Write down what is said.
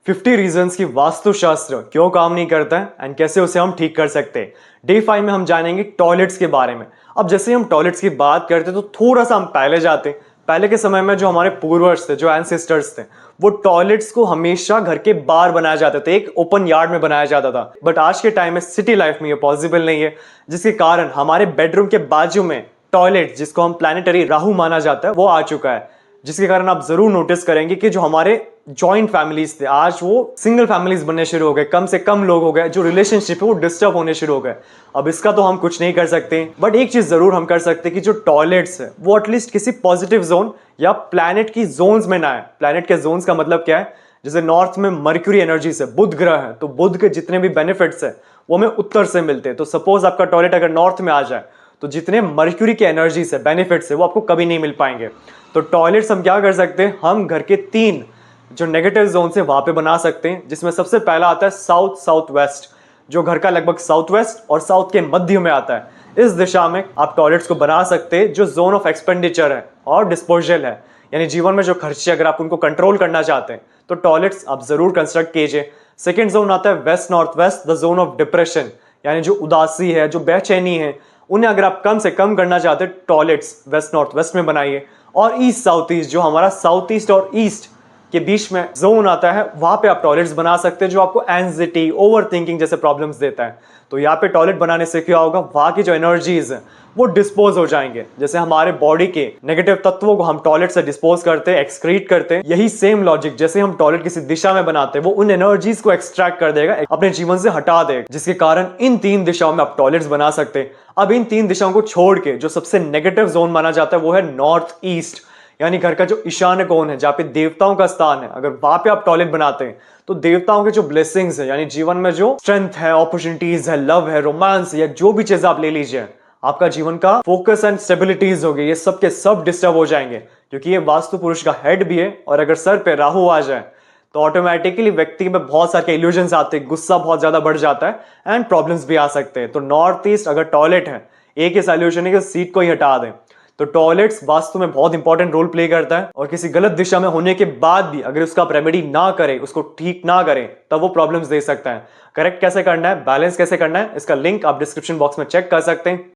50 reasons की वास्तुशास्त्र क्यों काम नहीं करता है एंड कैसे उसे हम ठीक कर सकते हैं। डे 5 में हम जानेंगे टॉयलेट्स के बारे में। अब जैसे हम टॉयलेट्स की बात करते हैं तो थोड़ा सा हम पहले जाते हैं। पहले के समय में जो हमारे पूर्वज थे, जो एंसेस्टर्स थे, वो टॉयलेट्स को हमेशा घर के बाहर बनाया जाते थे, एक ओपन यार्ड में बनाया जाता था। बट आज के टाइम में सिटी लाइफ में ये पॉसिबल नहीं है, जिसके कारण हमारे बेडरूम के बाजू में टॉयलेट, जिसको हम प्लैनेटरी राहु माना जाता है, वो आ चुका है। जिसके कारण आप जरूर नोटिस करेंगे कि जो हमारे जॉइंट फैमिलीज थे, आज वो सिंगल फैमिलीज बनने शुरू हो गए, कम से कम लोग हो गए, जो रिलेशनशिप है वो डिस्टर्ब होने शुरू हो गए। अब इसका तो हम कुछ नहीं कर सकते, बट एक चीज जरूर हम कर सकते हैं कि जो टॉयलेट्स है वो एटलीस्ट किसी पॉजिटिव जोन या प्लैनेट की जोन्स में ना है। प्लैनेट के जोन्स का मतलब क्या है? जैसे नॉर्थ में मर्क्यूरी एनर्जी से बुध ग्रह है, तो बुध के जितने भी बेनिफिट्स है वो हमें उत्तर से मिलते हैं। तो सपोज आपका टॉयलेट अगर नॉर्थ में आ जाए तो जितने मर्क्यूरी के एनर्जी से बेनिफिट्स है वो आपको कभी नहीं मिल पाएंगे। तो टॉयलेट्स हम क्या कर सकते हैं, हम घर के 3 जो नेगेटिव जोन से वहां पे बना सकते हैं, जिसमें सबसे पहला आता है साउथ साउथ वेस्ट, जो घर का लगभग साउथ वेस्ट और साउथ के मध्य में आता है। इस दिशा में आप टॉयलेट्स को बना सकते हैं जो जोन ऑफ एक्सपेंडिचर है और डिस्पोजल है, यानी जीवन में जो खर्चे अगर आप उनको कंट्रोल करना चाहते हैं तो टॉयलेट्स आप जरूर कंस्ट्रक्ट कीजिए। सेकेंड जोन आता है west north west, the zone of depression, यानी जो उदासी है, जो बेचैनी है, उन्हें अगर आप कम से कम करना चाहते हैं टॉयलेट्स वेस्ट नॉर्थ वेस्ट में बनाइए। और ईस्ट साउथ ईस्ट, जो हमारा साउथ ईस्ट और ईस्ट के बीच में जोन आता है, वहां पे आप टॉयलेट्स बना सकते हैं जो आपको एंजाइटी, ओवर थिंकिंग जैसे प्रॉब्लम्स देता है। तो यहाँ पे टॉयलेट बनाने से क्या होगा, वहां की जो एनर्जीज है वो डिस्पोज हो जाएंगे। जैसे हमारे बॉडी के नेगेटिव तत्वों को हम टॉयलेट से डिस्पोज करते हैं, एक्सक्रीट करते हैं, यही सेम लॉजिक जैसे हम टॉयलेट किसी दिशा में बनाते हैं वो उन एनर्जीज को एक्सट्रैक्ट कर देगा, अपने जीवन से हटा देगा, जिसके कारण इन 3 दिशाओं में आप टॉयलेट्स बना सकते हैं। अब इन 3 दिशाओं को छोड़ के जो सबसे नेगेटिव जोन माना जाता है वो है नॉर्थ ईस्ट, यानी घर का जो ईशान्य कोण है, जहाँ पे देवताओं का स्थान है। अगर वहां पे आप टॉयलेट बनाते हैं तो देवताओं के जो ब्लेसिंग्स है, यानी जीवन में जो स्ट्रेंथ है, अपॉर्चुनिटीज है, लव है, रोमांस है, या जो भी चीज आप ले लीजिए, आपका जीवन का फोकस एंड स्टेबिलिटीज होगी, ये सब के सब डिस्टर्ब हो जाएंगे, क्योंकि ये वास्तु पुरुष का हेड भी है। और अगर सर पे राहु आ जाए तो ऑटोमेटिकली व्यक्ति में बहुत सारे इल्यूजन्स आते हैं, गुस्सा बहुत ज्यादा बढ़ जाता है एंड प्रॉब्लम्स भी आ सकते हैं। तो नॉर्थ ईस्ट अगर टॉयलेट है, एक ही सॉल्यूशन है कि सीट को ही हटा दें। तो टॉयलेट्स वास्तु में बहुत इंपॉर्टेंट रोल प्ले करता है, और किसी गलत दिशा में होने के बाद भी अगर उसका आप रेमेडी ना करें, उसको ठीक ना करें, तब वो प्रॉब्लम्स दे सकता है। करेक्ट कैसे करना है, बैलेंस कैसे करना है, इसका लिंक आप डिस्क्रिप्शन बॉक्स में चेक कर सकते हैं।